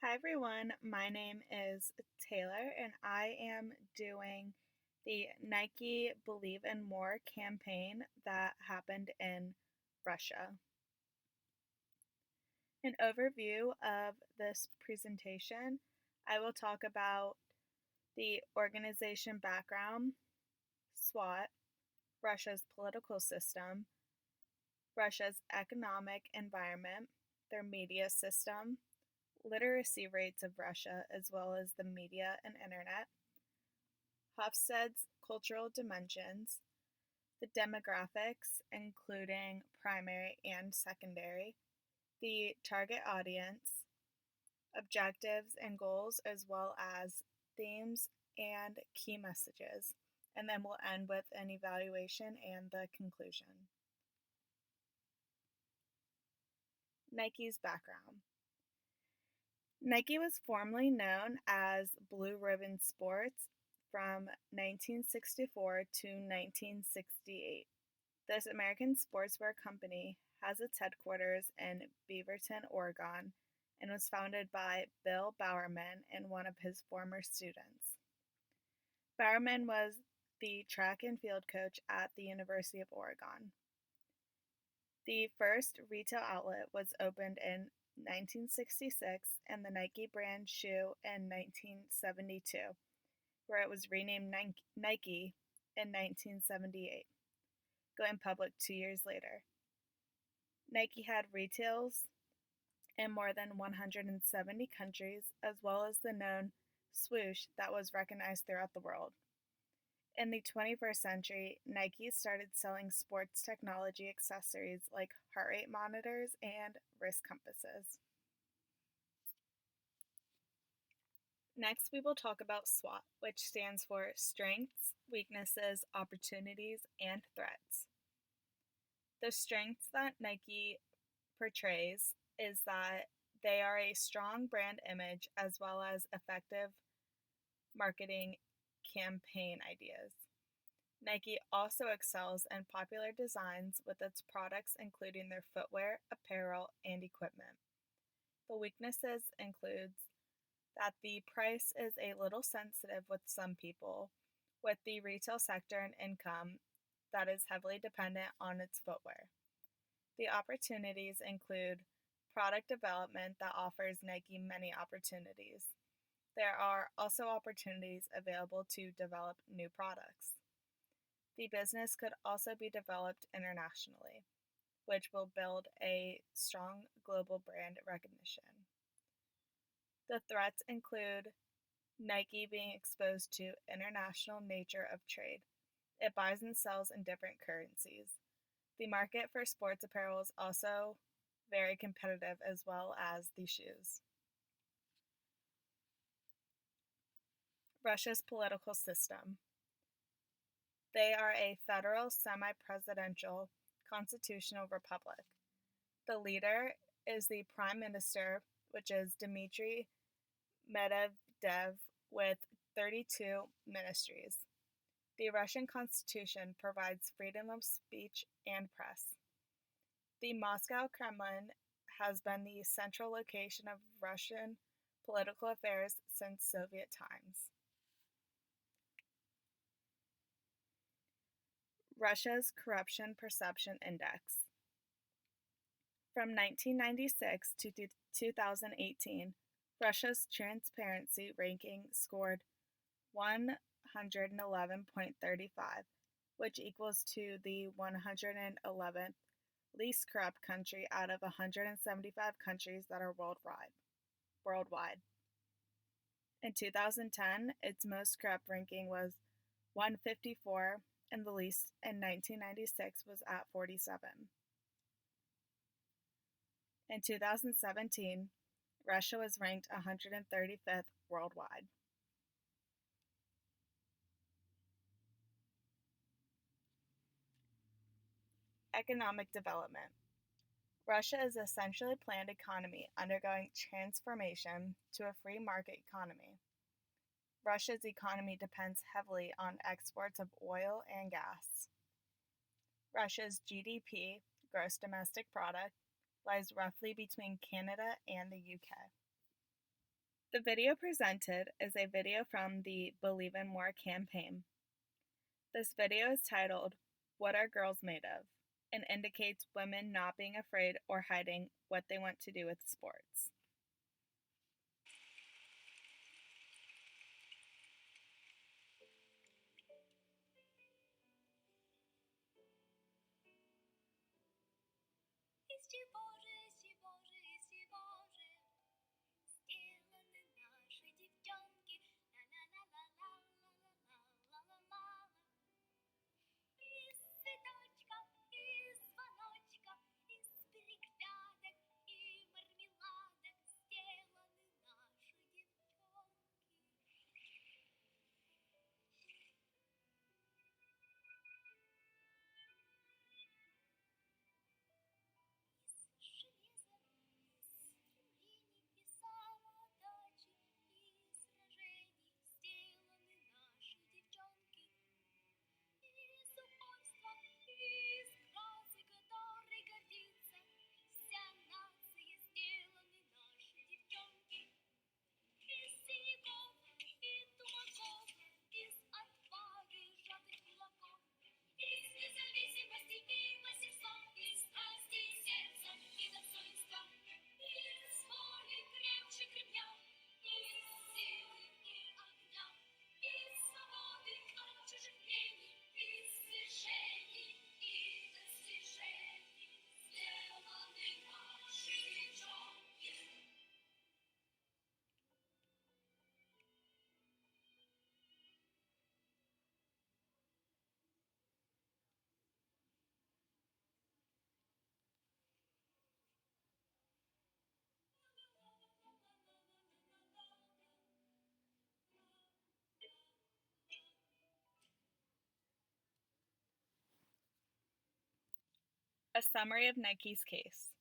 Hi everyone, my name is Taylor and I am doing the Nike Believe in More campaign that happened in Russia. An overview of this presentation, I will talk about the organization background, SWAT, Russia's political system, Russia's economic environment, their media system, literacy rates of Russia, as well as the media and internet, Hofstede's cultural dimensions, the demographics, including primary and secondary, the target audience, objectives and goals, as well as themes and key messages. And then we'll end with an evaluation and the conclusion. Nike's background. Nike was formerly known as Blue Ribbon Sports from 1964 to 1968. This American sportswear company has its headquarters in Beaverton, Oregon, and was founded by Bill Bowerman and one of his former students. Bowerman was the track and field coach at the University of Oregon. The first retail outlet was opened in 1966 and the Nike brand shoe in 1972, where it was renamed Nike in 1978, going public 2 years later. Nike had retails in more than 170 countries, as well as the known swoosh that was recognized throughout the world. In the 21st century, Nike started selling sports technology accessories like heart rate monitors and wrist compasses. Next, we will talk about SWOT, which stands for Strengths, Weaknesses, Opportunities, and Threats. The strengths that Nike portrays is that they are a strong brand image as well as effective marketing campaign ideas. Nike also excels in popular designs with its products, including their footwear, apparel, and equipment. The weaknesses includes that the price is a little sensitive with some people, with the retail sector and income that is heavily dependent on its footwear. The opportunities include product development that offers Nike many opportunities. There are also opportunities available to develop new products. The business could also be developed internationally, which will build a strong global brand recognition. The threats include Nike being exposed to international nature of trade. It buys and sells in different currencies. The market for sports apparel is also very competitive, as well as the shoes. Russia's political system. They are a federal semi-presidential constitutional republic. The leader is the prime minister, which is Dmitry Medvedev, with 32 ministries. The Russian constitution provides freedom of speech and press. The Moscow Kremlin has been the central location of Russian political affairs since Soviet times. Russia's Corruption Perception Index. From 1996 to 2018, Russia's transparency ranking scored 111.35, which equals to the 111th least corrupt country out of 175 countries that are worldwide. In 2010, its most corrupt ranking was 154, and the least in 1996 was at 47. In 2017, Russia was ranked 135th worldwide. Economic development. Russia is essentially a planned economy undergoing transformation to a free market economy. Russia's economy depends heavily on exports of oil and gas. Russia's GDP, gross domestic product, lies roughly between Canada and the UK. The video presented is a video from the Believe in More campaign. This video is titled, "What Are Girls Made Of?" and indicates women not being afraid or hiding what they want to do with sports. A summary of Nike's case.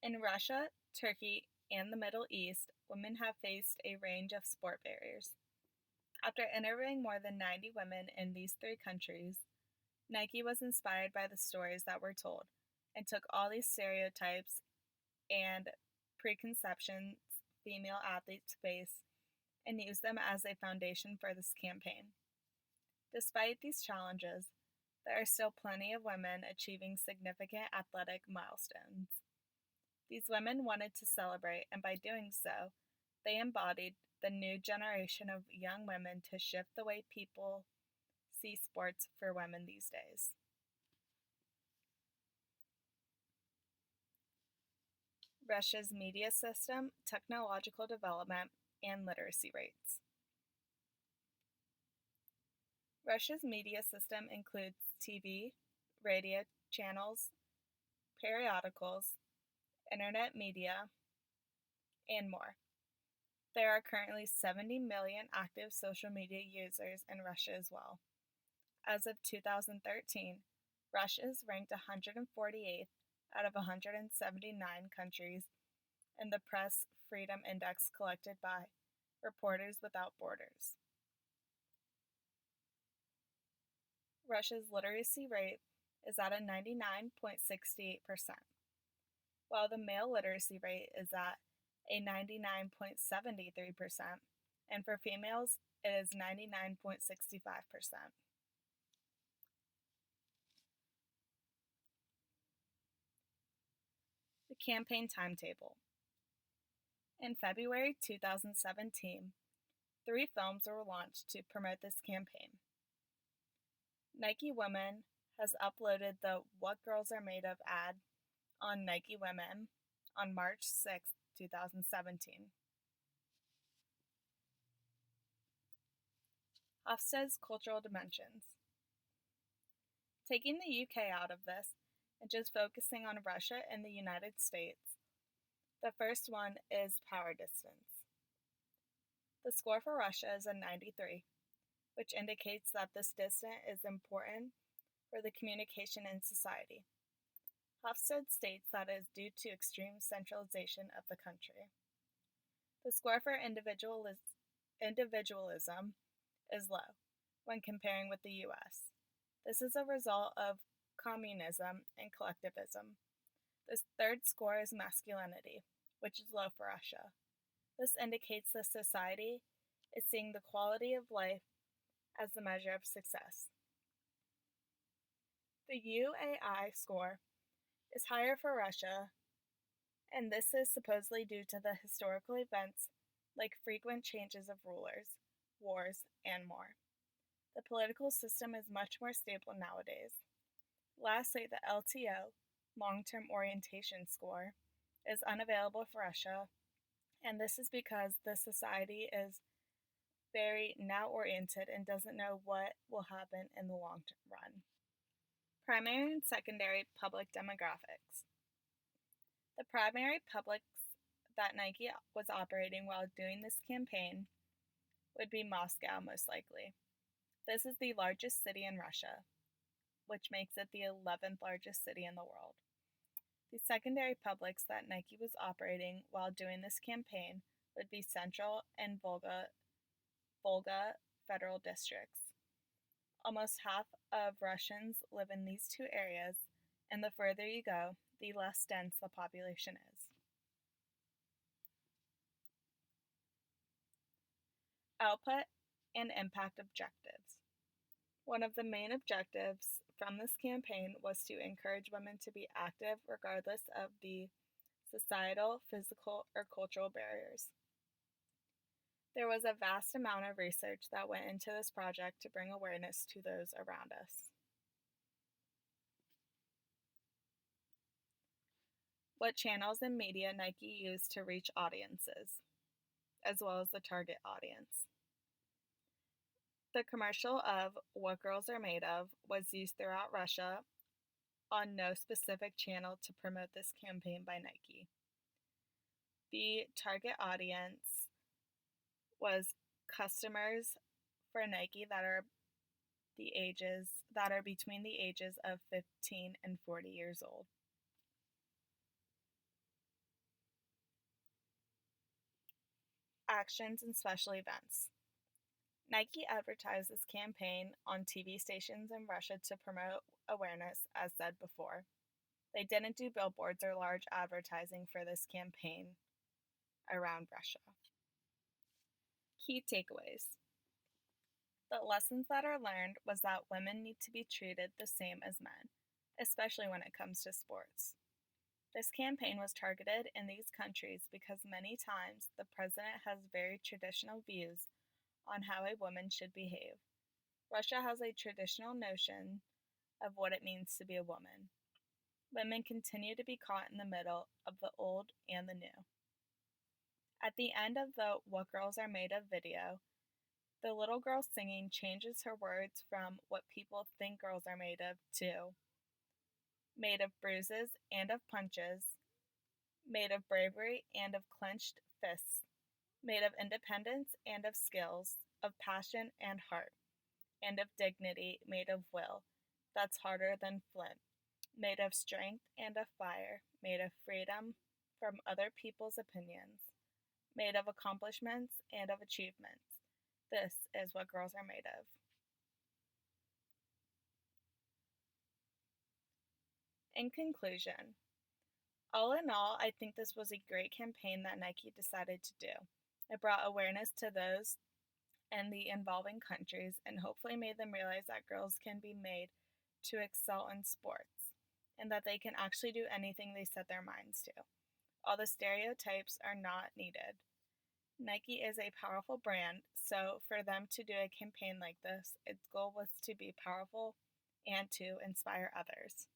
In Russia, Turkey, and the Middle East, women have faced a range of sport barriers. After interviewing more than 90 women in these three countries, Nike was inspired by the stories that were told and took all these stereotypes and preconceptions female athletes face and used them as a foundation for this campaign. Despite these challenges, there are still plenty of women achieving significant athletic milestones. These women wanted to celebrate, and by doing so, they embodied the new generation of young women to shift the way people see sports for women these days. Russia's media system, technological development, and literacy rates. Russia's media system includes TV, radio channels, periodicals, internet media, and more. There are currently 70 million active social media users in Russia as well. As of 2013, Russia is ranked 148th out of 179 countries in the Press Freedom Index collected by Reporters Without Borders. Russia's literacy rate is at a 99.68%, while the male literacy rate is at a 99.73%, and for females, it is 99.65%. The campaign timetable. In February 2017, 3 films were launched to promote this campaign. Nike Women has uploaded the What Girls Are Made Of ad on Nike Women on March 6, 2017. Ofsted's cultural dimensions. Taking the UK out of this and just focusing on Russia and the United States, the first one is power distance. The score for Russia is a 93, which indicates that this distance is important for the communication in society. Hofstede states that it is due to extreme centralization of the country. The score for individualism is low when comparing with the US. This is a result of communism and collectivism. The third score is masculinity, which is low for Russia. This indicates the society is seeing the quality of life as the measure of success. The UAI score is higher for Russia, and this is supposedly due to the historical events like frequent changes of rulers, wars, and more. The political system is much more stable nowadays. Lastly, the LTO, long term orientation score, is unavailable for Russia, and this is because the society is very now oriented and doesn't know what will happen in the long run. Primary and secondary public demographics. The primary publics that Nike was operating while doing this campaign would be Moscow, most likely. This is the largest city in Russia, which makes it the 11th largest city in the world. The secondary publics that Nike was operating while doing this campaign would be Central and Volga federal districts. Almost half of Russians live in these two areas, and the further you go, the less dense the population is. Output and impact objectives. One of the main objectives from this campaign was to encourage women to be active regardless of the societal, physical, or cultural barriers. There was a vast amount of research that went into this project to bring awareness to those around us. What channels and media Nike used to reach audiences, as well as the target audience. The commercial of What Girls Are Made Of was used throughout Russia on no specific channel to promote this campaign by Nike. The target audience was customers for Nike that are between the ages of 15 and 40 years old. Actions and special events. Nike advertised this campaign on TV stations in Russia to promote awareness, as said before. They didn't do billboards or large advertising for this campaign around Russia. Key takeaways. The lessons that are learned was that women need to be treated the same as men, especially when it comes to sports. This campaign was targeted in these countries because many times the president has very traditional views on how a woman should behave. Russia has a traditional notion of what it means to be a woman. Women continue to be caught in the middle of the old and the new. At the end of the What Girls Are Made Of video, the little girl singing changes her words from what people think girls are made of to made of bruises and of punches, made of bravery and of clenched fists, made of independence and of skills, of passion and heart, and of dignity made of will, that's harder than flint, made of strength and of fire, made of freedom from other people's opinions, made of accomplishments and of achievements. This is what girls are made of. In conclusion, all in all, I think this was a great campaign that Nike decided to do. It brought awareness to those in the involving countries and hopefully made them realize that girls can be made to excel in sports and that they can actually do anything they set their minds to. All the stereotypes are not needed. Nike is a powerful brand, so for them to do a campaign like this, its goal was to be powerful and to inspire others.